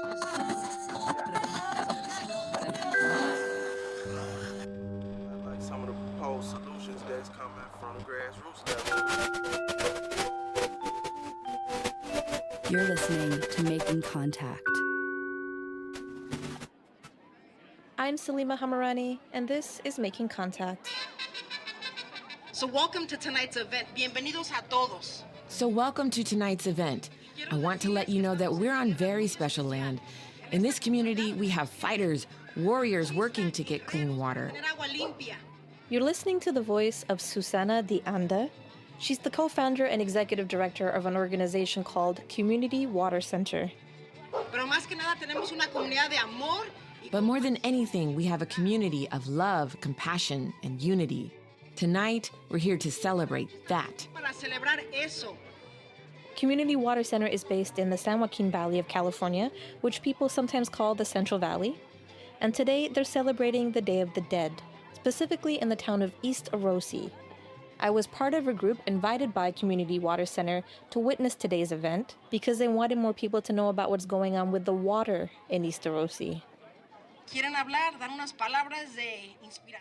Like some of the proposed solutions that's coming from the grassroots level. You're listening to Making Contact. I'm Salima Hamarani, and this is Making Contact. So welcome to tonight's event. Bienvenidos a todos. So welcome to tonight's event. I want to let you know that we're on very special land. In this community, we have fighters, warriors working to get clean water. You're listening to the voice of Susana de Anda. She's the co-founder and executive director of an organization called Community Water Center. But more than anything, we have a community of love, compassion, and unity. Tonight, we're here to celebrate that. Community Water Center is based in the San Joaquin Valley of California, which people sometimes call the Central Valley. And today, they're celebrating the Day of the Dead, specifically in the town of East Orosi. I was part of a group invited by Community Water Center to witness today's event because they wanted more people to know about what's going on with the water in East Orosi.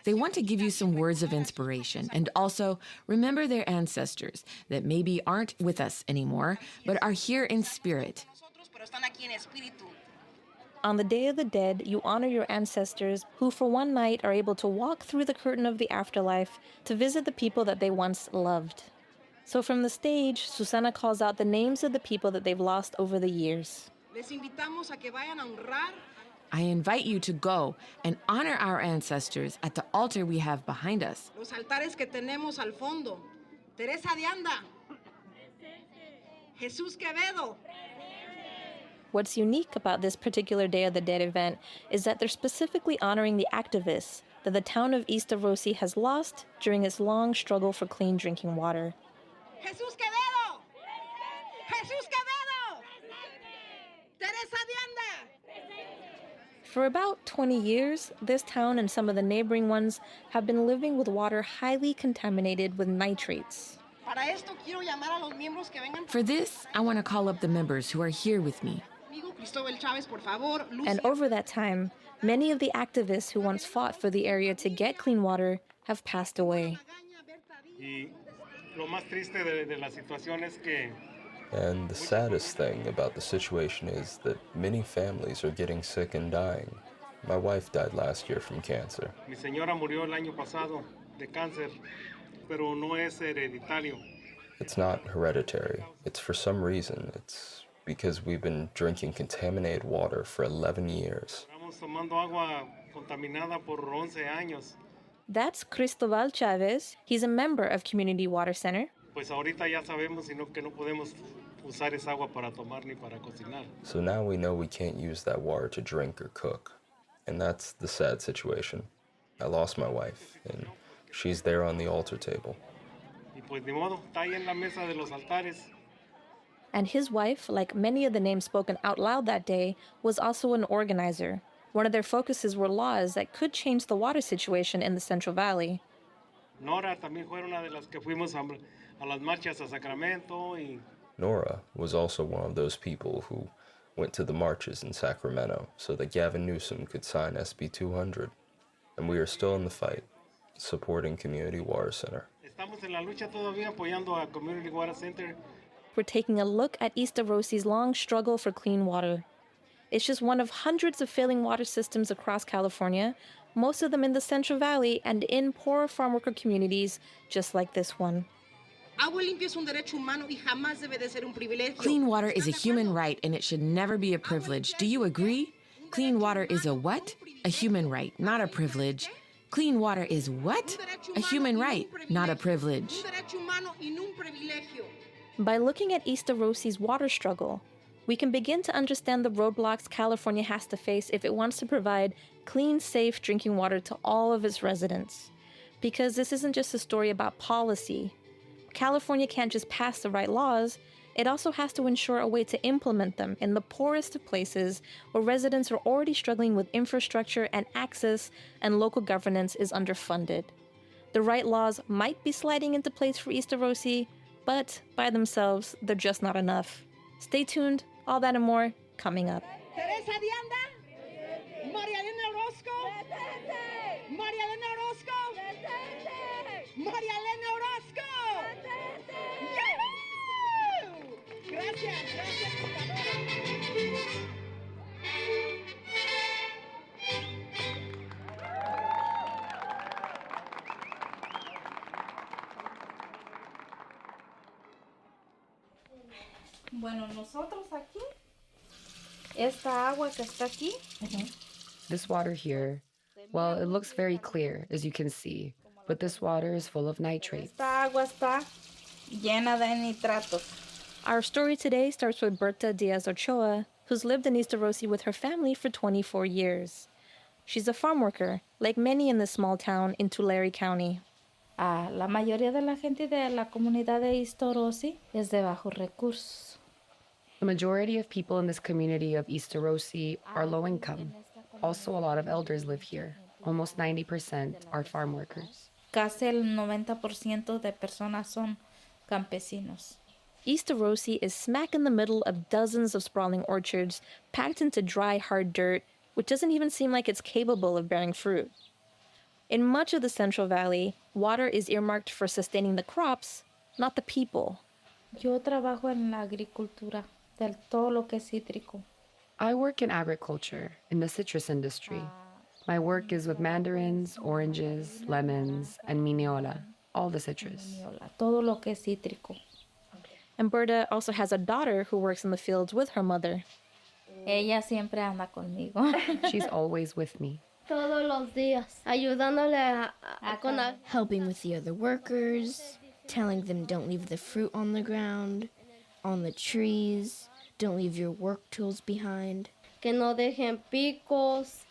They want to give you some words of inspiration and also remember their ancestors that maybe aren't with us anymore, but are here in spirit. On the Day of the Dead, you honor your ancestors who for one night are able to walk through the curtain of the afterlife to visit the people that they once loved. So from the stage, Susana calls out the names of the people that they've lost over the years. I invite you to go and honor our ancestors at the altar we have behind us. Los altares que tenemos al fondo. Teresa de Anda. Jesús Quevedo. What's unique about this particular Day of the Dead event is that they're specifically honoring the activists that the town of East Orosi has lost during its long struggle for clean drinking water. Jesús Quevedo. Jesús Quevedo. Teresa de Anda. For about 20 years, this town and some of the neighboring ones have been living with water highly contaminated with nitrates. For this, I want to call up the members who are here with me. And over that time, many of the activists who once fought for the area to get clean water have passed away. And the saddest thing about the situation is that many families are getting sick and dying. My wife died last year from cancer. Mi señora murió el año pasado de cáncer, pero no es hereditario. It's not hereditary. It's for some reason. It's because we've been drinking contaminated water for 11 years. Estamos tomando agua contaminada por 11 años. That's Cristobal Chavez. He's a member of Community Water Center. Pues ahorita ya sabemos que no podemos usar esa agua para tomar ni para cocinar. So now we know we can't use that water to drink or cook. And that's the sad situation. I lost my wife, and she's there on the altar table. Y pues ni modo, está ahí en la mesa de los altares. And his wife, like many of the names spoken out loud that day, was also an organizer. One of their focuses were laws that could change the water situation in the Central Valley. Nora también fue una de las que fuimos a las marchas a Sacramento y Nora was also one of those people who went to the marches in Sacramento so that Gavin Newsom could sign SB 200. And we are still in the fight, supporting Community Water Center. Estamos en la lucha todavía apoyando a Community Water Center. We're taking a look at East Orosi's long struggle for clean water. It's just one of hundreds of failing water systems across California, most of them in the Central Valley and in poor farm worker communities just like this one. Clean water is a human right and it should never be a privilege. Do you agree? Clean water is a what? A human right, not a privilege. Clean water is what? A human right, not a privilege. By looking at East Orosi's water struggle, we can begin to understand the roadblocks California has to face if it wants to provide clean, safe drinking water to all of its residents. Because this isn't just a story about policy. California can't just pass the right laws, it also has to ensure a way to implement them in the poorest of places where residents are already struggling with infrastructure and access and local governance is underfunded. The right laws might be sliding into place for East Orosi, but by themselves, they're just not enough. Stay tuned, all that and more, coming up. Teresa Dianda. María Elena Orozco. María Elena Orozco. María Elena Orozco. ¡Yahoo! Gracias, gracias, contadora. Bueno, nosotros aquí, esta agua que está aquí, This water here, well, it looks very clear, as you can see, but this water is full of nitrates. esta agua está llena de nitratos. Our story today starts with Berta Diaz Ochoa, who's lived in East Orosi with her family for 24 years. She's a farm worker, like many in this small town in Tulare County. La mayoría de la gente de la comunidad de East Orosi es de bajos recursos. The majority of people in this community of East Orosi are low income. Also, a lot of elders live here. Almost 90% are farm workers. Casi el 90% de personas son campesinos. East Orosi is smack in the middle of dozens of sprawling orchards packed into dry, hard dirt, which doesn't even seem like it's capable of bearing fruit. In much of the Central Valley, water is earmarked for sustaining the crops, not the people. Yo trabajo en la agricultura, del todo lo que es cítrico. I work in agriculture, in the citrus industry. My work is with mandarins, oranges, lemons, and miniola, all the citrus. Todo lo que es cítrico. And Berta also has a daughter who works in the fields with her mother. Ella siempre anda conmigo. She's always with me. Todos los días, ayudándole helping with the other workers, telling them don't leave the fruit on the ground, on the trees, don't leave your work tools behind. Que no dejen picos.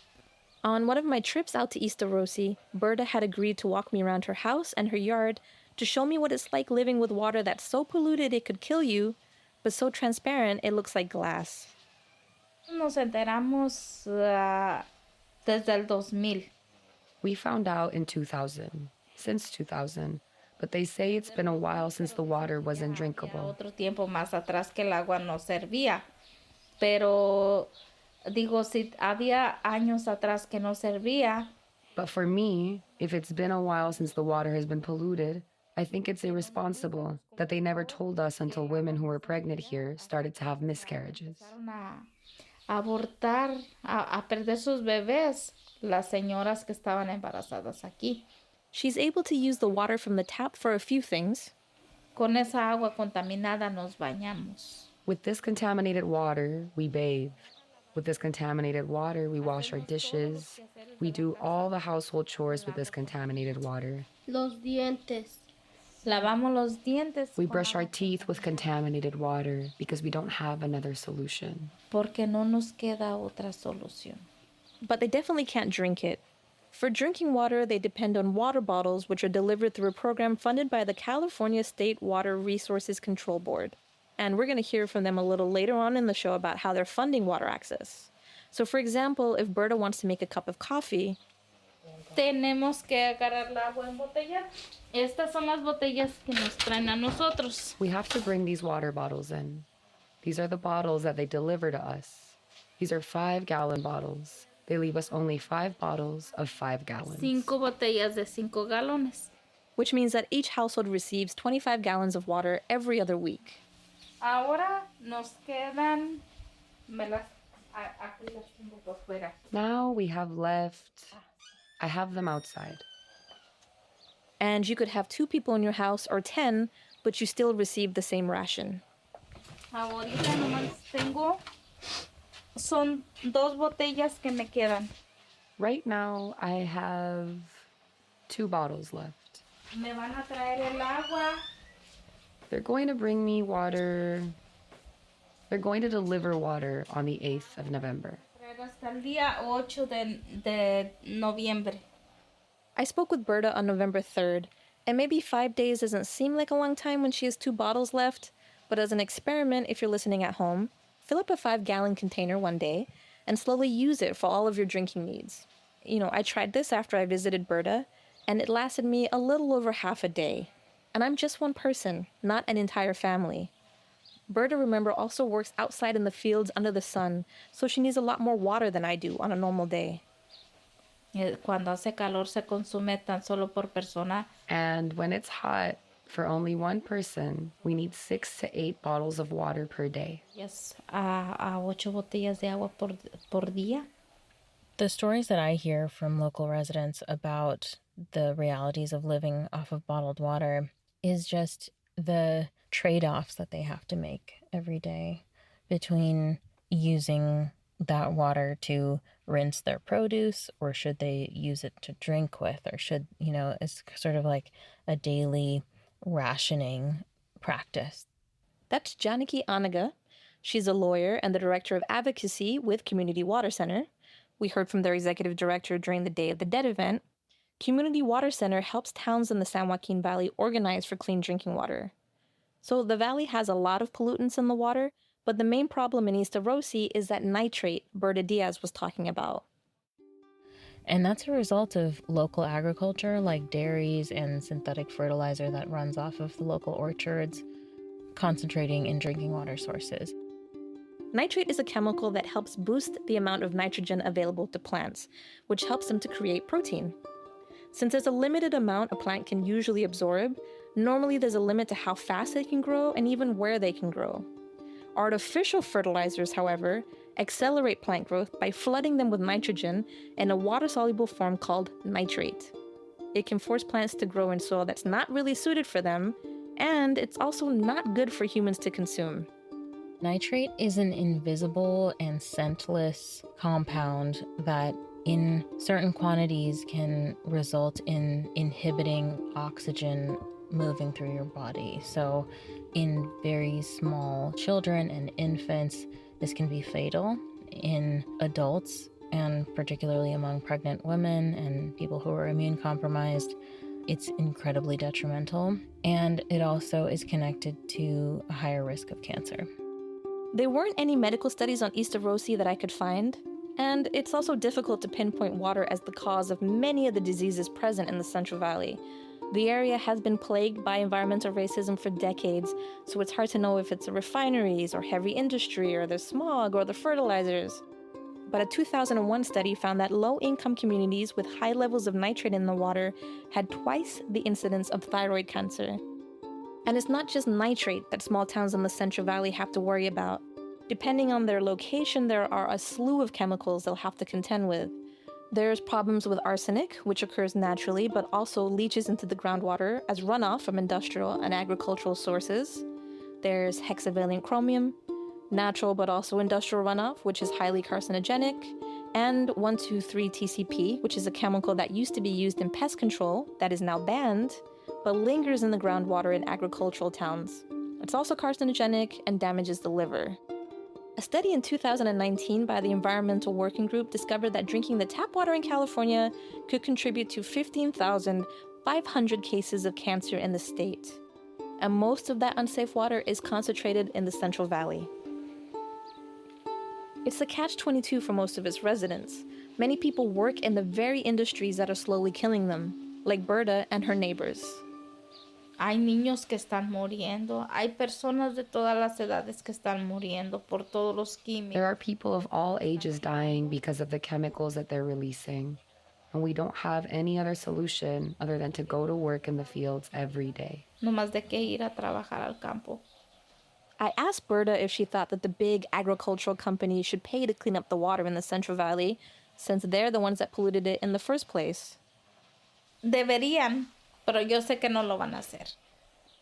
On one of my trips out to East Orosi, Berta had agreed to walk me around her house and her yard to show me what it's like living with water that's so polluted it could kill you, but so transparent it looks like glass. Nos enteramos desde el 2000. We found out in 2000, since 2000, but they say it's been a while since the water wasn't drinkable. Otro tiempo más atrás que el agua no servía, pero digo, si había años atrás que no servía. But for me, if it's been a while since the water has been polluted, I think it's irresponsible that they never told us until women who were pregnant here started to have miscarriages. A abortar, a perder sus bebés, las señoras que estaban embarazadas aquí. She's able to use the water from the tap for a few things. Con esa agua contaminada nos bañamos. With this contaminated water, we bathe. With this contaminated water, we wash our dishes. We do all the household chores with this contaminated water. Los dientes. Lavamos los dientes. We brush our teeth with contaminated water because we don't have another solution. Porque no nos queda otra solución. But they definitely can't drink it. For drinking water, they depend on water bottles, which are delivered through a program funded by the California State Water Resources Control Board. And we're going to hear from them a little later on in the show about how they're funding water access. So, for example, if Berta wants to make a cup of coffee, tenemos que agarrar el agua en botella. Estas son las botellas que nos traen a nosotros. We have to bring these water bottles in. These are the bottles that they deliver to us. These are 5-gallon bottles. They leave us only 5 bottles of 5 gallons. 5 botellas de 5 galones. Which means that each household receives 25 gallons of water every other week. Ahora nos quedan... Aquí las tengo por fuera. Now we have left... I have them outside. And you could have 2 people in your house or 10, but you still receive the same ration. Ahorita nomás tengo... Son 2 botellas que me quedan. Right now, I have 2 bottles left. Me van a traer el agua. They're going to bring me water. They're going to deliver water on the 8th of November. Hasta el día 8 de noviembre. I spoke with Berta on November 3rd, and maybe 5 days doesn't seem like a long time when she has 2 bottles left, but as an experiment, if you're listening at home, fill up a 5-gallon container one day and slowly use it for all of your drinking needs. You know, I tried this after I visited Berta, and it lasted me a little over half a day. And I'm just one person, not an entire family. Berta, remember, also works outside in the fields under the sun, so she needs a lot more water than I do on a normal day. Cuando hace calor se consume tan solo por persona. And when it's hot, for only one person, we need 6 to 8 bottles of water per day. Yes, a 8 botellas de agua por día. The stories that I hear from local residents about the realities of living off of bottled water is just the trade-offs that they have to make every day between using that water to rinse their produce, or should they use it to drink with, or should, it's sort of like a daily rationing practice. That's Janaki Anaga. She's a lawyer and the director of advocacy with Community Water Center. We heard from their executive director during the Day of the Dead event. Community Water Center helps towns in the San Joaquin Valley organize for clean drinking water. So the valley has a lot of pollutants in the water, but the main problem in East Orosi is that nitrate Berta Diaz was talking about. And that's a result of local agriculture like dairies and synthetic fertilizer that runs off of the local orchards, concentrating in drinking water sources. Nitrate is a chemical that helps boost the amount of nitrogen available to plants, which helps them to create protein. Since there's a limited amount a plant can usually absorb, normally there's a limit to how fast they can grow and even where they can grow. Artificial fertilizers, however, accelerate plant growth by flooding them with nitrogen in a water-soluble form called nitrate. It can force plants to grow in soil that's not really suited for them, and it's also not good for humans to consume. Nitrate is an invisible and scentless compound that in certain quantities can result in inhibiting oxygen moving through your body. So in very small children and infants, this can be fatal. In adults, and particularly among pregnant women and people who are immune compromised, it's incredibly detrimental. And it also is connected to a higher risk of cancer. There weren't any medical studies on East Orosi that I could find, and it's also difficult to pinpoint water as the cause of many of the diseases present in the Central Valley. The area has been plagued by environmental racism for decades, so it's hard to know if it's the refineries or heavy industry or the smog or the fertilizers. But a 2001 study found that low-income communities with high levels of nitrate in the water had twice the incidence of thyroid cancer. And it's not just nitrate that small towns in the Central Valley have to worry about. Depending on their location, there are a slew of chemicals they'll have to contend with. There's problems with arsenic, which occurs naturally but also leaches into the groundwater as runoff from industrial and agricultural sources. There's hexavalent chromium, natural but also industrial runoff, which is highly carcinogenic, and 1,2,3-TCP, which is a chemical that used to be used in pest control that is now banned, but lingers in the groundwater in agricultural towns. It's also carcinogenic and damages the liver. A study in 2019 by the Environmental Working Group discovered that drinking the tap water in California could contribute to 15,500 cases of cancer in the state. And most of that unsafe water is concentrated in the Central Valley. It's a catch-22 for most of its residents. Many people work in the very industries that are slowly killing them, like Berta and her neighbors. Hay niños que están muriendo. Hay personas de todas las edades que están muriendo por todos los químicos. There are people of all ages dying because of the chemicals that they're releasing. And we don't have any other solution other than to go to work in the fields every day. No más de que ir a trabajar al campo. I asked Berta if she thought that the big agricultural companies should pay to clean up the water in the Central Valley, since they're the ones that polluted it in the first place. Deberían, pero yo sé que no lo van a hacer.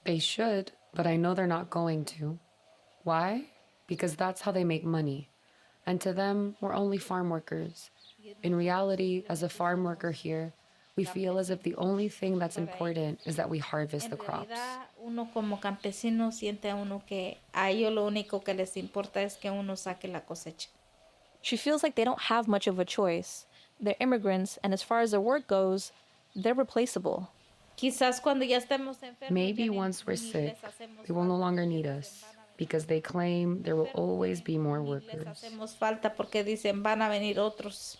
They should, but I know they're not going to. Why? Because that's how they make money. And to them, we're only farm workers. In reality, as a farm worker here, we feel as if the only thing that's important is that we harvest the crops. Uno como campesino siente uno que a ellos lo único que les importa es que uno saque la cosecha. She feels like they don't have much of a choice. They're immigrants, and as far as their work goes, they're replaceable. Quizás cuando ya estemos enfermos, Maybe once we're sick, they will no longer need us, because they claim there will always be more workers. Hacemos falta porque dicen van a venir otros.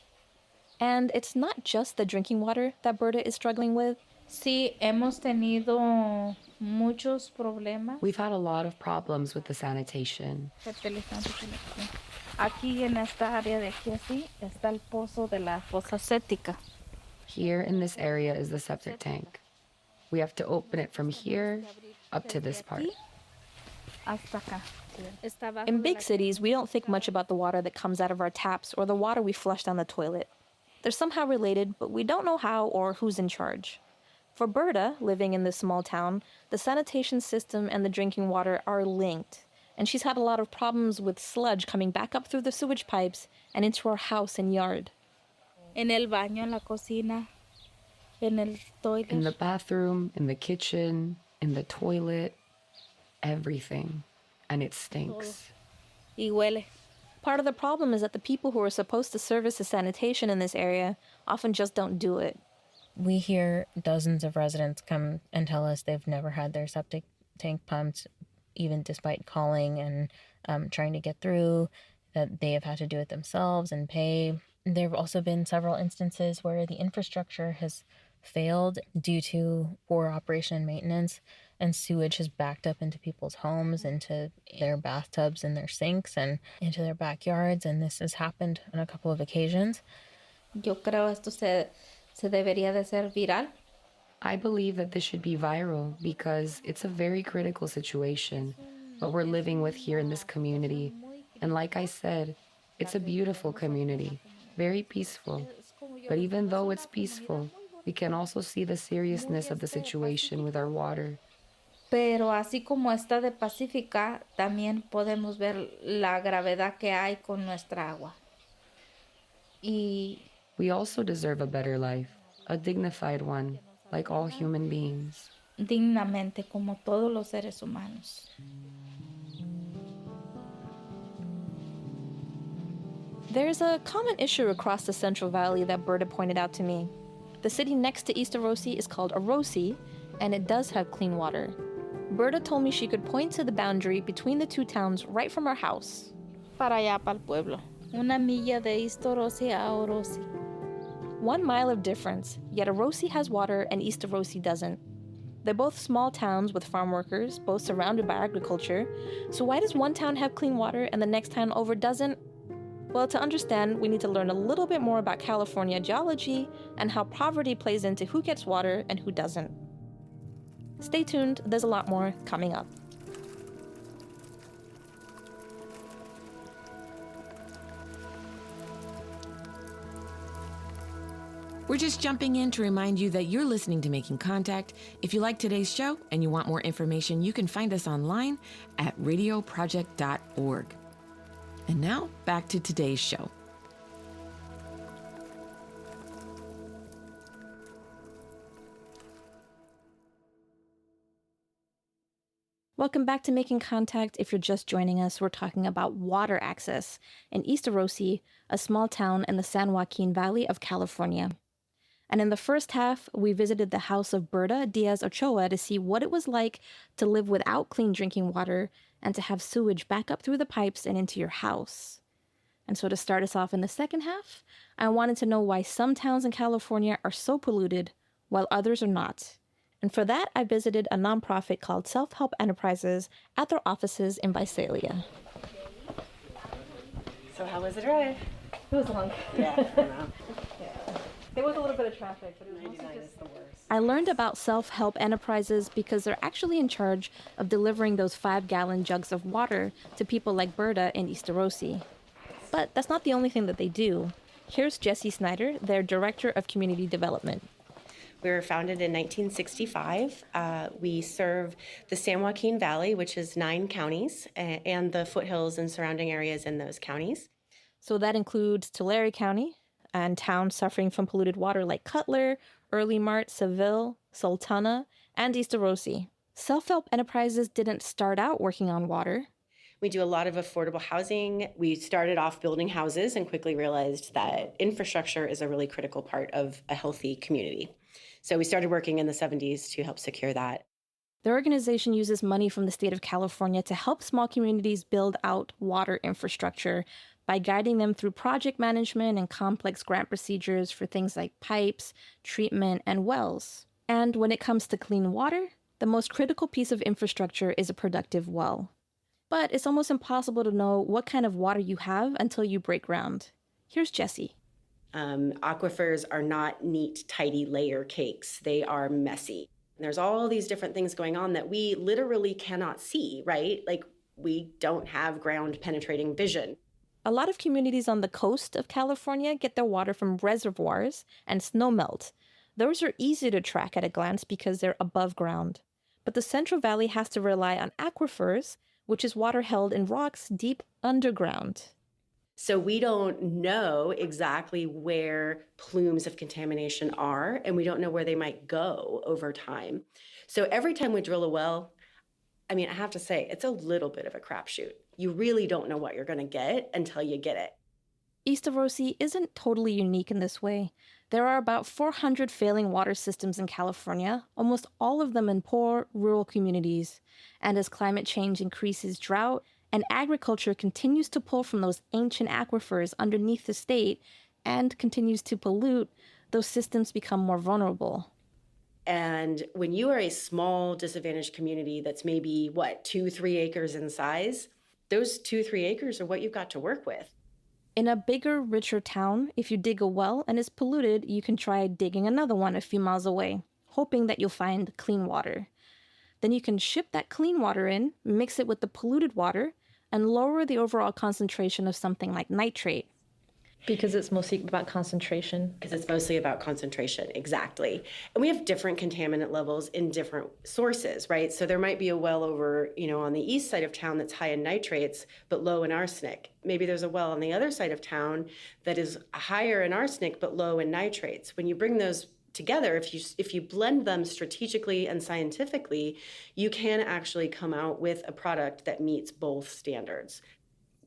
And it's not just the drinking water that Berta is struggling with. Sí, hemos tenido muchos problemas. We've had a lot of problems with the sanitation. Aquí en esta área de aquí así está el pozo de la fosa séptica. Here in this area is the septic tank. We have to open it from here up to this part. Hasta acá. In big cities, we don't think much about the water that comes out of our taps or the water we flush down the toilet. They're somehow related, but we don't know how or who's in charge. For Berta, living in this small town, the sanitation system and the drinking water are linked, and she's had a lot of problems with sludge coming back up through the sewage pipes and into her house and yard. En el baño, en la cocina, en el toilet. In the bathroom, in the kitchen, in the toilet, everything. And it stinks. Y huele. Part of the problem is that the people who are supposed to service the sanitation in this area often just don't do it. We hear dozens of residents come and tell us they've never had their septic tank pumped, even despite calling and trying to get through, that they have had to do it themselves and pay. There have also been several instances where the infrastructure has failed due to poor operation and maintenance, and sewage has backed up into people's homes, into their bathtubs and their sinks, and into their backyards, and this has happened on a couple of occasions. Yo creo esto se debería de ser viral. I believe that this should be viral because it's a very critical situation, what we're living with here in this community. And like I said, it's a beautiful community, very peaceful. But even though it's peaceful, we can also see the seriousness of the situation with our water. Pero así como está de pacífica, también podemos ver la gravedad que hay con nuestra agua. Y we also deserve a better life, a dignified one, like all human beings. Dignamente, como todos los seres humanos. There's a common issue across the Central Valley that Berta pointed out to me. The city next to East Orosi is called Orosi, and it does have clean water. Berta told me she could point to the boundary between the two towns right from her house. Para allá, para el pueblo. Una milla de East Orosi a Orosi. 1 mile of difference, yet Orosi has water and East Orosi doesn't. They're both small towns with farm workers, both surrounded by agriculture. So why does one town have clean water and the next town over doesn't? Well, to understand, we need to learn a little bit more about California geology and how poverty plays into who gets water and who doesn't. Stay tuned, there's a lot more coming up. We're just jumping in to remind you that you're listening to Making Contact. If you like today's show and you want more information, you can find us online at radioproject.org. And now, back to today's show. Welcome back to Making Contact. If you're just joining us, we're talking about water access in East Orosi, a small town in the San Joaquin Valley of California. And in the first half, we visited the house of Berta Diaz Ochoa to see what it was like to live without clean drinking water and to have sewage back up through the pipes and into your house. And so to start us off in the second half, I wanted to know why some towns in California are so polluted while others are not. And for that, I visited a nonprofit called Self-Help Enterprises at their offices in Visalia. So how was the drive? It was long. Yeah, I know. There was a little bit of traffic, but it was 99 is the worst. I learned about Self-Help Enterprises because they're actually in charge of delivering those 5-gallon jugs of water to people like Berta in East Orosi. But that's not the only thing that they do. Here's Jessie Snyder, their Director of Community Development. We were founded in 1965. We serve the San Joaquin Valley, which is 9 counties, and the foothills and surrounding areas in those counties. So that includes Tulare County and towns suffering from polluted water like Cutler, Early Mart, Seville, Sultana, and East Orosi. Self-Help Enterprises didn't start out working on water. We do a lot of affordable housing. We started off building houses and quickly realized that infrastructure is a really critical part of a healthy community. So we started working in the 70s to help secure that. The organization uses money from the state of California to help small communities build out water infrastructure by guiding them through project management and complex grant procedures for things like pipes, treatment, and wells. And when it comes to clean water, The most critical piece of infrastructure is a productive well. But it's almost impossible to know what kind of water you have until you break ground. Here's Jessie. Aquifers are not neat, tidy layer cakes. They are messy. There's all these different things going on that we literally cannot see, right? Like, we don't have ground penetrating vision. A lot of communities on the coast of California get their water from reservoirs and snowmelt. Those are easy to track at a glance because they're above ground. But the Central Valley has to rely on aquifers, which is water held in rocks deep underground. So we don't know exactly where plumes of contamination are, and we don't know where they might go over time. So every time we drill a well, I mean, I have to say, it's a little bit of a crapshoot. You really don't know what you're going to get until you get it. East Orosi isn't totally unique in this way. There are about 400 failing water systems in California, almost all of them in poor, rural communities. And as climate change increases drought, and agriculture continues to pull from those ancient aquifers underneath the state and continues to pollute, those systems become more vulnerable. And when you are a small, disadvantaged community that's maybe, 2-3 acres in size, those 2-3 acres are what you've got to work with. In a bigger, richer town, if you dig a well and it's polluted, you can try digging another one a few miles away, hoping that you'll find clean water. Then you can ship that clean water in, mix it with the polluted water, and lower the overall concentration of something like nitrate. Because it's mostly about concentration. Because it's mostly about concentration, exactly. And we have different contaminant levels in different sources, right? So there might be a well over, on the east side of town that's high in nitrates, but low in arsenic. Maybe there's a well on the other side of town that is higher in arsenic, but low in nitrates. When you bring those together, if you blend them strategically and scientifically, you can actually come out with a product that meets both standards.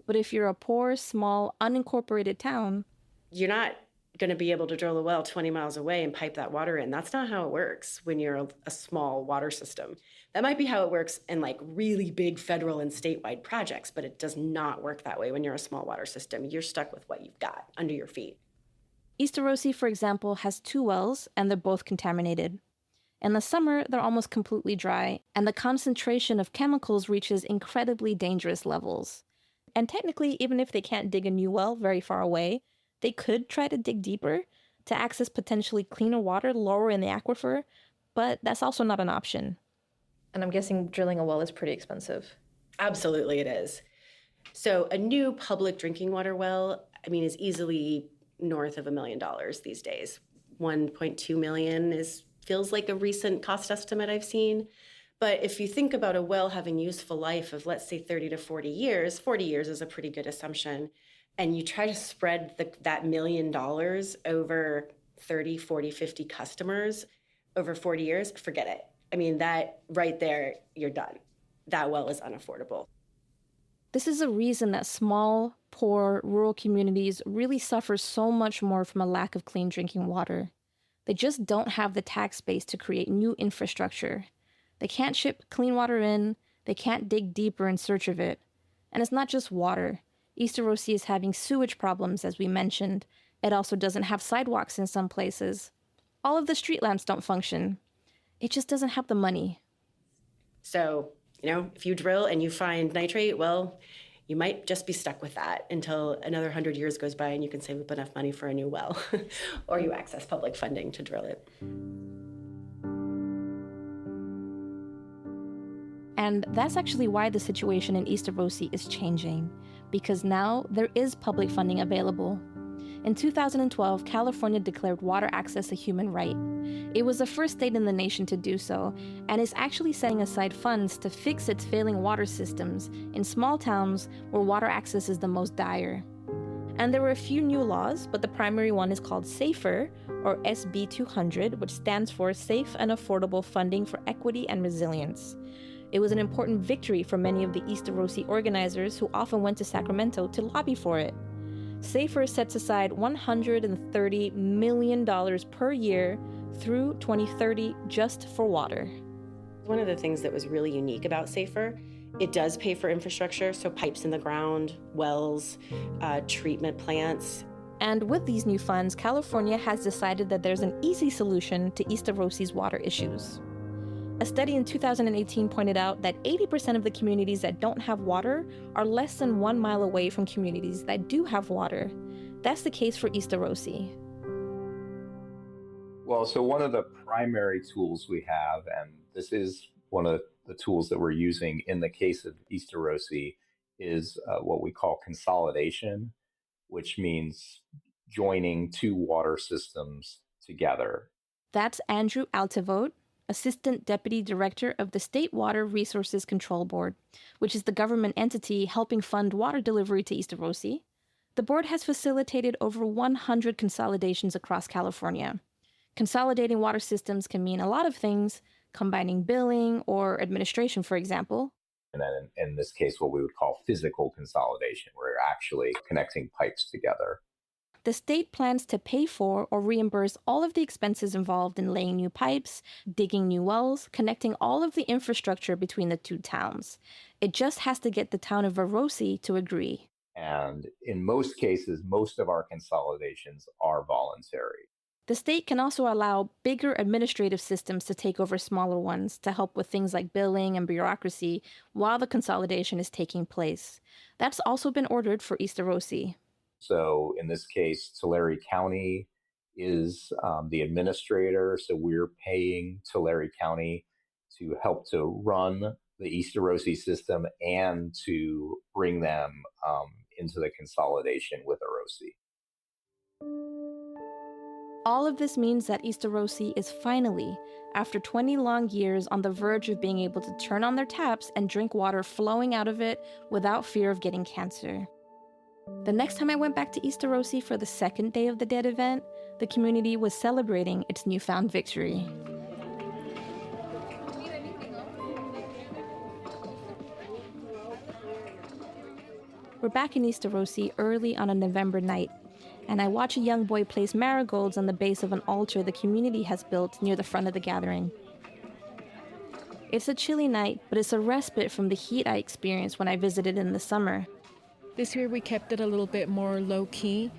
But if you're a poor, small, unincorporated town, you're not going to be able to drill a well 20 miles away and pipe that water in. That's not how it works when you're a small water system. That might be how it works in really big federal and statewide projects, but it does not work that way when you're a small water system. You're stuck with what you've got under your feet. East Orosi, for example, has 2 wells, and they're both contaminated. In the summer, they're almost completely dry, and the concentration of chemicals reaches incredibly dangerous levels. And technically, even if they can't dig a new well very far away, they could try to dig deeper to access potentially cleaner water lower in the aquifer, but that's also not an option. And I'm guessing drilling a well is pretty expensive. Absolutely it is. So a new public drinking water well, is easily north of $1 million these days. 1.2 million feels like a recent cost estimate I've seen. But if you think about a well having useful life of, let's say, 30 to 40 years, 40 years is a pretty good assumption, and you try to spread that $1 million over 30, 40, 50 customers over 40 years, forget it. That right there, you're done. That well is unaffordable. This is a reason that small, poor, rural communities really suffer so much more from a lack of clean drinking water. They just don't have the tax base to create new infrastructure. They can't ship clean water in, they can't dig deeper in search of it. And it's not just water. East Orosi is having sewage problems, as we mentioned. It also doesn't have sidewalks in some places. All of the street lamps don't function. It just doesn't have the money. So, if you drill and you find nitrate, well, you might just be stuck with that until another 100 years goes by and you can save up enough money for a new well, or you access public funding to drill it. And that's actually why the situation in East Orosi is changing, because now there is public funding available. In 2012, California declared water access a human right. It was the first state in the nation to do so, and is actually setting aside funds to fix its failing water systems in small towns where water access is the most dire. And there were a few new laws, but the primary one is called SAFER, or SB 200, which stands for Safe and Affordable Funding for Equity and Resilience. It was an important victory for many of the East Orosi organizers who often went to Sacramento to lobby for it. SAFER sets aside $130 million per year through 2030 just for water. One of the things that was really unique about SAFER, it does pay for infrastructure, so pipes in the ground, wells, treatment plants. And with these new funds, California has decided that there's an easy solution to East Orosi's water issues. A study in 2018 pointed out that 80% of the communities that don't have water are less than 1 mile away from communities that do have water. That's the case for East Orosi. Well, so one of the primary tools we have, and this is one of the tools that we're using in the case of East Orosi, is what we call consolidation, which means joining two water systems together. That's Andrew Altivote, Assistant Deputy Director of the State Water Resources Control Board, which is the government entity helping fund water delivery to East Orosi. The board has facilitated over 100 consolidations across California. Consolidating water systems can mean a lot of things, combining billing or administration, for example. And then in this case, what we would call physical consolidation, where you're actually connecting pipes together. The state plans to pay for or reimburse all of the expenses involved in laying new pipes, digging new wells, connecting all of the infrastructure between the two towns. It just has to get the town of Orosi to agree. And in most cases, most of our consolidations are voluntary. The state can also allow bigger administrative systems to take over smaller ones to help with things like billing and bureaucracy while the consolidation is taking place. That's also been ordered for East Orosi. So in this case, Tulare County is the administrator. So we're paying Tulare County to help to run the East Orosi system and to bring them into the consolidation with Orosi. All of this means that East Orosi is finally, after 20 long years, on the verge of being able to turn on their taps and drink water flowing out of it without fear of getting cancer. The next time I went back to East Orosi for the second Day of the Dead event, the community was celebrating its newfound victory. We're back in East Orosi early on a November night, and I watch a young boy place marigolds on the base of an altar the community has built near the front of the gathering. It's a chilly night, but it's a respite from the heat I experienced when I visited in the summer. This year we kept it a little bit more low-key.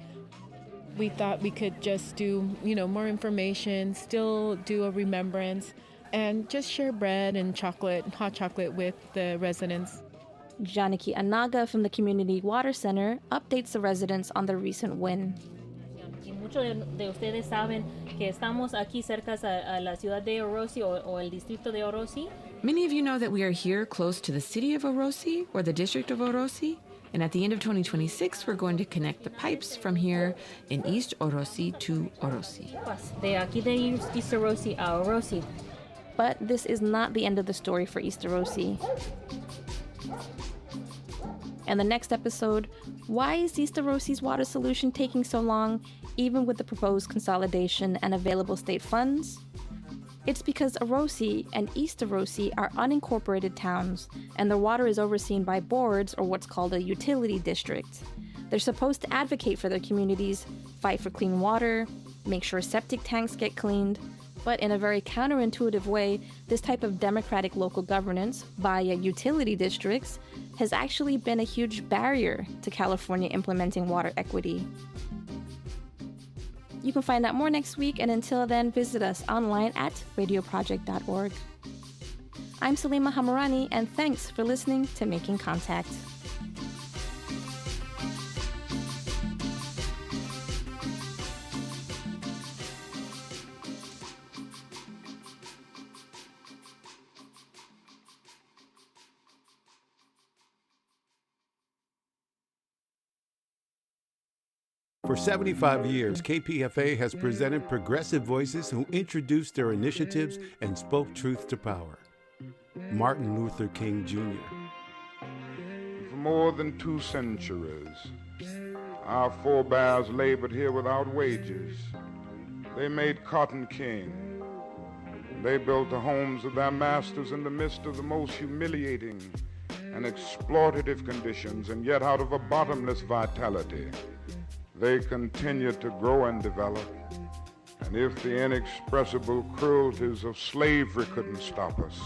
We thought we could just do, more information, still do a remembrance, and just share bread and chocolate, hot chocolate with the residents. Janaki Anaga from the Community Water Center updates the residents on the recent win. Muchos de ustedes saben que estamos aquí cerca a la ciudad de Orosi o el distrito de Orosi. Many of you know that we are here close to the city of Orosi or the district of Orosi. And at the end of 2026, we're going to connect the pipes from here in East Orosi to Orosi. De aquí de East Orosi a Orosi. But this is not the end of the story for East Orosi. In the next episode, why is East Orosi's water solution taking so long, even with the proposed consolidation and available state funds? It's because Orosi and East Orosi are unincorporated towns, and their water is overseen by boards or what's called a utility district. They're supposed to advocate for their communities, fight for clean water, make sure septic tanks get cleaned, but in a very counterintuitive way, this type of democratic local governance via utility districts has actually been a huge barrier to California implementing water equity. You can find out more next week, and until then, visit us online at radioproject.org. I'm Salima Hamarani, and thanks for listening to Making Contact. For 75 years, KPFA has presented progressive voices who introduced their initiatives and spoke truth to power. Martin Luther King Jr. For more than 2 centuries, our forebears labored here without wages. They made cotton king. They built the homes of their masters in the midst of the most humiliating and exploitative conditions, and yet out of a bottomless vitality, they continued to grow and develop. And if the inexpressible cruelties of slavery couldn't stop us,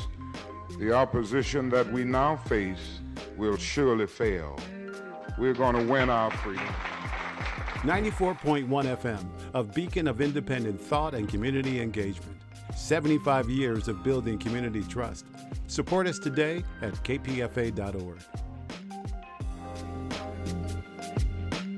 the opposition that we now face will surely fail. We're going to win our freedom. 94.1 FM, a beacon of independent thought and community engagement. 75 years of building community trust. Support us today at kpfa.org.